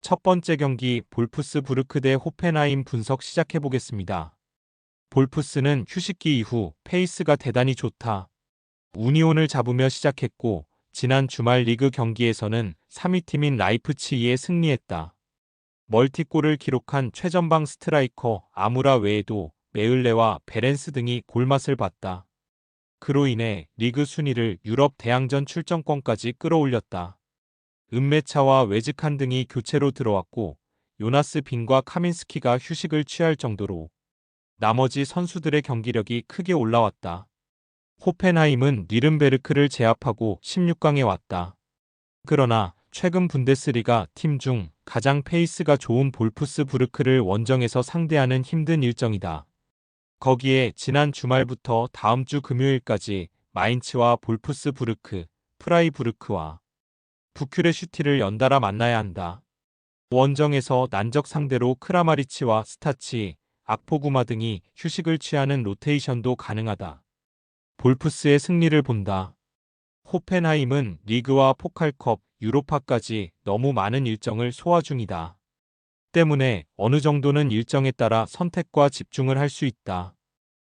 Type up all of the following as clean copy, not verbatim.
첫 번째 경기 볼프스부르크 대 호펜하임 분석 시작해보겠습니다. 볼프스는 휴식기 이후 페이스가 대단히 좋다. 우니온을 잡으며 시작했고 지난 주말 리그 경기에서는 3위 팀인 라이프치히에 승리했다. 멀티골을 기록한 최전방 스트라이커 아무라 외에도 메을레와 베렌스 등이 골맛을 봤다. 그로 인해 리그 순위를 유럽 대항전 출전권까지 끌어올렸다. 은메차와 웨즈칸 등이 교체로 들어왔고 요나스 빈과 카민스키가 휴식을 취할 정도로 나머지 선수들의 경기력이 크게 올라왔다. 호펜하임은 뉘른베르크를 제압하고 16강에 왔다. 그러나 최근 분데스리가 팀 중 가장 페이스가 좋은 볼프스부르크를 원정에서 상대하는 힘든 일정이다. 거기에 지난 주말부터 다음 주 금요일까지 마인츠와 볼프스부르크, 프라이부르크와 부큐레슈티를 연달아 만나야 한다. 원정에서 난적 상대로 크라마리치와 스타치, 악포구마 등이 휴식을 취하는 로테이션도 가능하다. 볼프스의 승리를 본다. 호펜하임은 리그와 포칼컵, 유로파까지 너무 많은 일정을 소화 중이다. 때문에 어느 정도는 일정에 따라 선택과 집중을 할 수 있다.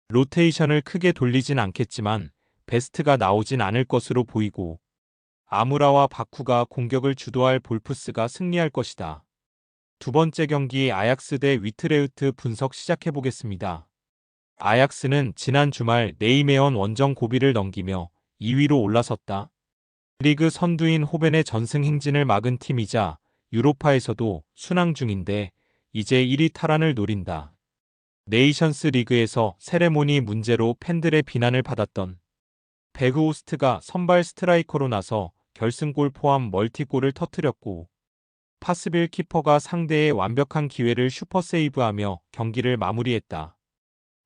로테이션을 크게 돌리진 않겠지만 베스트가 나오진 않을 것으로 보이고 아무라와 바쿠가 공격을 주도할 볼프스가 승리할 것이다. 두 번째 경기 아약스 대 위트레흐트 분석 시작해보겠습니다. 아약스는 지난 주말 네이메언 원정 고비를 넘기며 2위로 올라섰다. 리그 선두인 호벤의 전승 행진을 막은 팀이자 유로파에서도 순항 중인데 이제 1위 탈환을 노린다. 네이션스 리그에서 세레모니 문제로 팬들의 비난을 받았던 베그호스트가 선발 스트라이커로 나서 결승골 포함 멀티골을 터뜨렸고 파스빌 키퍼가 상대의 완벽한 기회를 슈퍼세이브하며 경기를 마무리했다.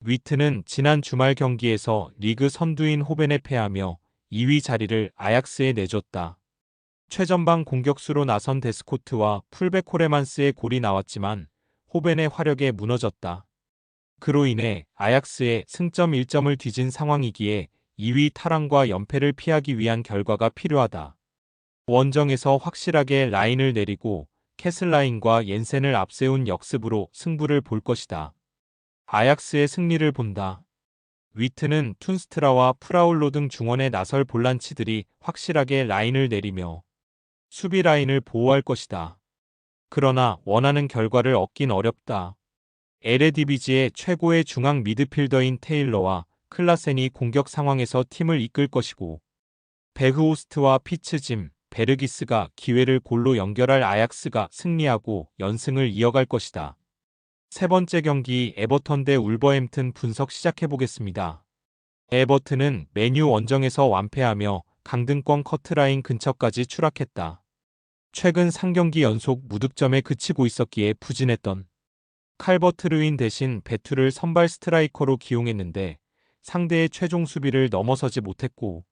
위트는 지난 주말 경기에서 리그 선두인 호벤에 패하며 2위 자리를 아약스에 내줬다. 최전방 공격수로 나선 데스코트와 풀백 코레만스의 골이 나왔지만 호벤의 화력에 무너졌다. 그로 인해 아약스의 승점 1점을 뒤진 상황이기에 2위 탈환과 연패를 피하기 위한 결과가 필요하다. 원정에서 확실하게 라인을 내리고 캐슬라인과 옌센을 앞세운 역습으로 승부를 볼 것이다. 아약스의 승리를 본다. 위트는 툰스트라와 프라울로 등 중원에 나설 볼란치들이 확실하게 라인을 내리며 수비 라인을 보호할 것이다. 그러나 원하는 결과를 얻긴 어렵다. 에레디비지의 최고의 중앙 미드필더인 테일러와 클라센이 공격 상황에서 팀을 이끌 것이고 베그호스트와 피츠짐, 베르기스가 기회를 골로 연결할 아약스가 승리하고 연승을 이어갈 것이다. 세 번째 경기 에버턴 대 울버햄튼 분석 시작해보겠습니다. 에버튼은 맨유 원정에서 완패하며 강등권 커트라인 근처까지 추락했다. 최근 3경기 연속 무득점에 그치고 있었기에 부진했던 칼버트 르윈 대신 베투를 선발 스트라이커로 기용했는데 상대의 최종 수비를 넘어서지 못했고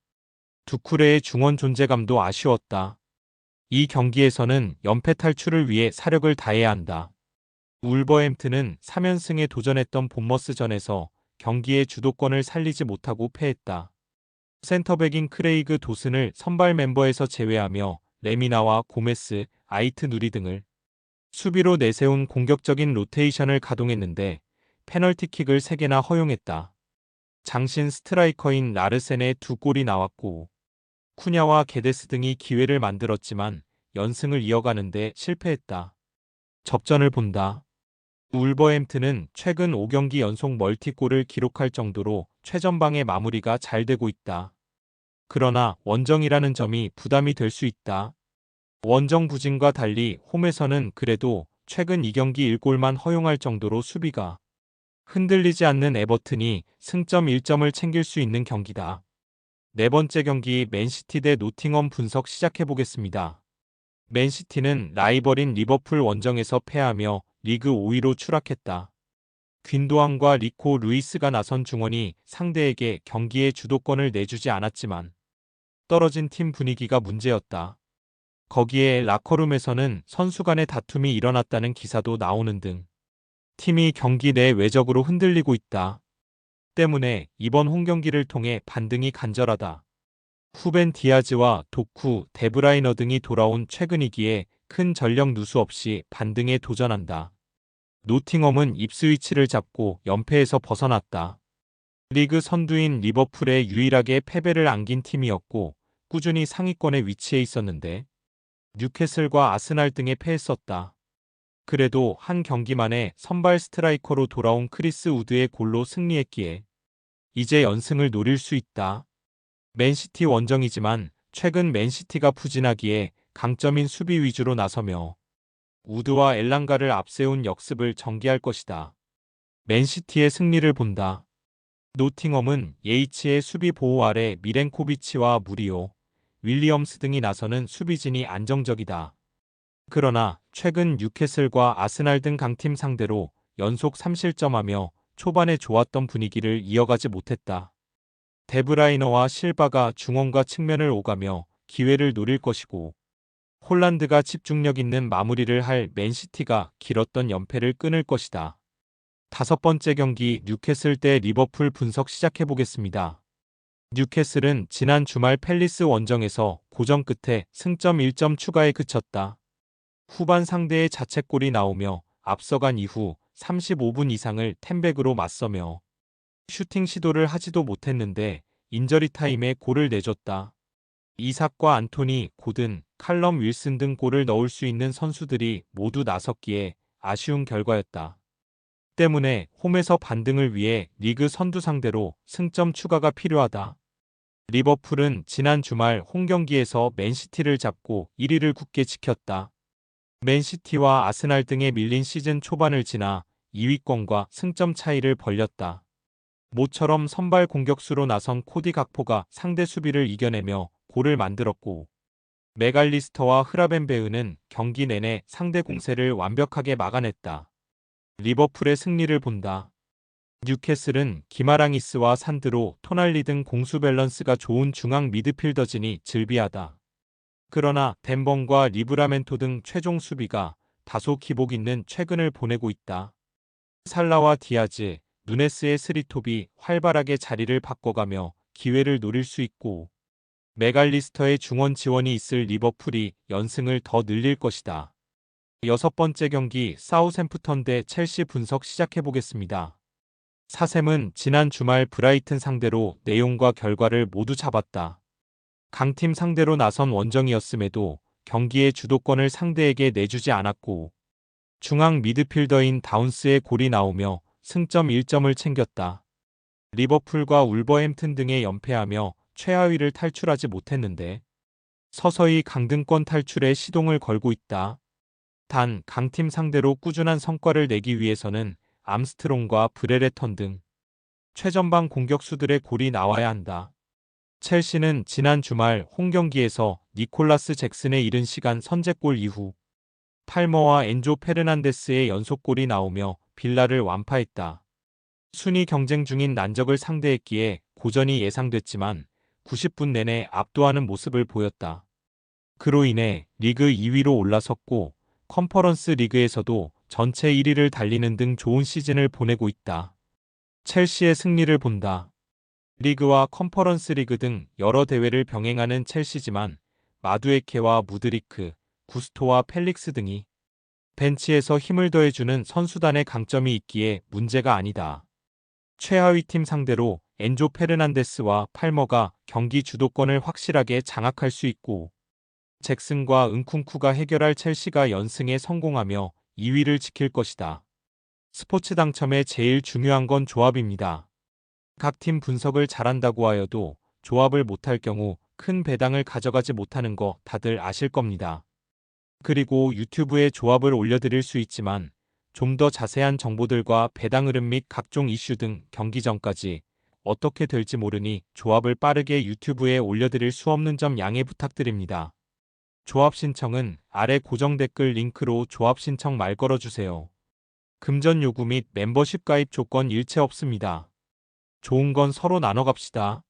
두쿠레의 중원 존재감도 아쉬웠다. 이 경기에서는 연패 탈출을 위해 사력을 다해야 한다. 울버햄튼은 3연승에 도전했던 본머스전에서 경기의 주도권을 살리지 못하고 패했다. 센터백인 크레이그 도슨을 선발 멤버에서 제외하며 레미나와 고메스, 아이트 누리 등을 수비로 내세운 공격적인 로테이션을 가동했는데 페널티킥을 3개나 허용했다. 장신 스트라이커인 라르센의 2골이 나왔고 쿠냐와 게데스 등이 기회를 만들었지만 연승을 이어가는데 실패했다. 접전을 본다. 울버햄튼은 최근 5경기 연속 멀티골을 기록할 정도로 최전방의 마무리가 잘 되고 있다. 그러나 원정이라는 점이 부담이 될 수 있다. 원정 부진과 달리 홈에서는 그래도 최근 2경기 1골만 허용할 정도로 수비가 흔들리지 않는 에버튼이 승점 1점을 챙길 수 있는 경기다. 네 번째 경기 맨시티 대 노팅엄 분석 시작해보겠습니다. 맨시티는 라이벌인 리버풀 원정에서 패하며 리그 5위로 추락했다. 균도안과 리코 루이스가 나선 중원이 상대에게 경기의 주도권을 내주지 않았지만 떨어진 팀 분위기가 문제였다. 거기에 라커룸에서는 선수 간의 다툼이 일어났다는 기사도 나오는 등 팀이 경기 내 외적으로 흔들리고 있다. 때문에 이번 홈경기를 통해 반등이 간절하다. 후벤 디아즈와 도쿠, 데브라이너 등이 돌아온 최근이기에 큰 전력 누수 없이 반등에 도전한다. 노팅엄은 입스위치를 잡고 연패에서 벗어났다. 리그 선두인 리버풀에 유일하게 패배를 안긴 팀이었고 꾸준히 상위권에 위치해 있었는데 뉴캐슬과 아스날 등에 패했었다. 그래도 한 경기 만에 선발 스트라이커로 돌아온 크리스 우드의 골로 승리했기에 이제 연승을 노릴 수 있다. 맨시티 원정이지만 최근 맨시티가 부진하기에 강점인 수비 위주로 나서며 우드와 엘랑가를 앞세운 역습을 전개할 것이다. 맨시티의 승리를 본다. 노팅엄은 예이치의 수비 보호 아래 미렌코비치와 무리오, 윌리엄스 등이 나서는 수비진이 안정적이다. 그러나 최근 뉴캐슬과 아스날 등 강팀 상대로 연속 3실점하며 초반에 좋았던 분위기를 이어가지 못했다. 데브라이너와 실바가 중원과 측면을 오가며 기회를 노릴 것이고 홀란드가 집중력 있는 마무리를 할 맨시티가 길었던 연패를 끊을 것이다. 5번째 경기 뉴캐슬 대 리버풀 분석 시작해보겠습니다. 뉴캐슬은 지난 주말 팰리스 원정에서 고전 끝에 승점 1점 추가에 그쳤다. 후반 상대의 자책골이 나오며 앞서간 이후 35분 이상을 템백으로 맞서며 슈팅 시도를 하지도 못했는데 인저리 타임에 골을 내줬다. 이삭과 안토니, 고든, 칼럼 윌슨 등 골을 넣을 수 있는 선수들이 모두 나섰기에 아쉬운 결과였다. 때문에 홈에서 반등을 위해 리그 선두 상대로 승점 추가가 필요하다. 리버풀은 지난 주말 홈 경기에서 맨시티를 잡고 1위를 굳게 지켰다. 맨시티와 아스날 등에 밀린 시즌 초반을 지나 2위권과 승점 차이를 벌렸다. 모처럼 선발 공격수로 나선 코디 각포가 상대 수비를 이겨내며 골을 만들었고 맥알리스터와 흐라벤베흐는 경기 내내 상대 공세를 완벽하게 막아냈다. 리버풀의 승리를 본다. 뉴캐슬은 기마랑이스와 산드로, 토날리 등 공수 밸런스가 좋은 중앙 미드필더진이 즐비하다. 그러나 덴번과 리브라멘토 등 최종 수비가 다소 기복 있는 최근을 보내고 있다. 살라와 디아즈, 누네스의 스리톱이 활발하게 자리를 바꿔가며 기회를 노릴 수 있고 맥알리스터의 중원 지원이 있을 리버풀이 연승을 더 늘릴 것이다. 6번째 경기 사우샘프턴 대 첼시 분석 시작해보겠습니다. 사샘은 지난 주말 브라이튼 상대로 내용과 결과를 모두 잡았다. 강팀 상대로 나선 원정이었음에도 경기의 주도권을 상대에게 내주지 않았고 중앙 미드필더인 다운스의 골이 나오며 승점 1점을 챙겼다. 리버풀과 울버햄튼 등에 연패하며 최하위를 탈출하지 못했는데 서서히 강등권 탈출에 시동을 걸고 있다. 단 강팀 상대로 꾸준한 성과를 내기 위해서는 암스트롱과 브레레턴 등 최전방 공격수들의 골이 나와야 한다. 첼시는 지난 주말 홈 경기에서 니콜라스 잭슨의 이른 시간 선제골 이후 팔머와 엔조 페르난데스의 연속골이 나오며 빌라를 완파했다. 순위 경쟁 중인 난적을 상대했기에 고전이 예상됐지만 90분 내내 압도하는 모습을 보였다. 그로 인해 리그 2위로 올라섰고 컨퍼런스 리그에서도 전체 1위를 달리는 등 좋은 시즌을 보내고 있다. 첼시의 승리를 본다. 리그와 컨퍼런스 리그 등 여러 대회를 병행하는 첼시지만 마두에케와 무드리크, 구스토와 펠릭스 등이 벤치에서 힘을 더해주는 선수단의 강점이 있기에 문제가 아니다. 최하위팀 상대로 엔조 페르난데스와 팔머가 경기 주도권을 확실하게 장악할 수 있고 잭슨과 은쿵쿠가 해결할 첼시가 연승에 성공하며 2위를 지킬 것이다. 스포츠 당첨에 제일 중요한 건 조합입니다. 각 팀 분석을 잘한다고 하여도 조합을 못할 경우 큰 배당을 가져가지 못하는 거 다들 아실 겁니다. 그리고 유튜브에 조합을 올려드릴 수 있지만 좀 더 자세한 정보들과 배당 흐름 및 각종 이슈 등 경기 전까지 어떻게 될지 모르니 조합을 빠르게 유튜브에 올려드릴 수 없는 점 양해 부탁드립니다. 조합 신청은 아래 고정 댓글 링크로 조합 신청 말 걸어주세요. 금전 요구 및 멤버십 가입 조건 일체 없습니다. 좋은 건 서로 나눠 갑시다.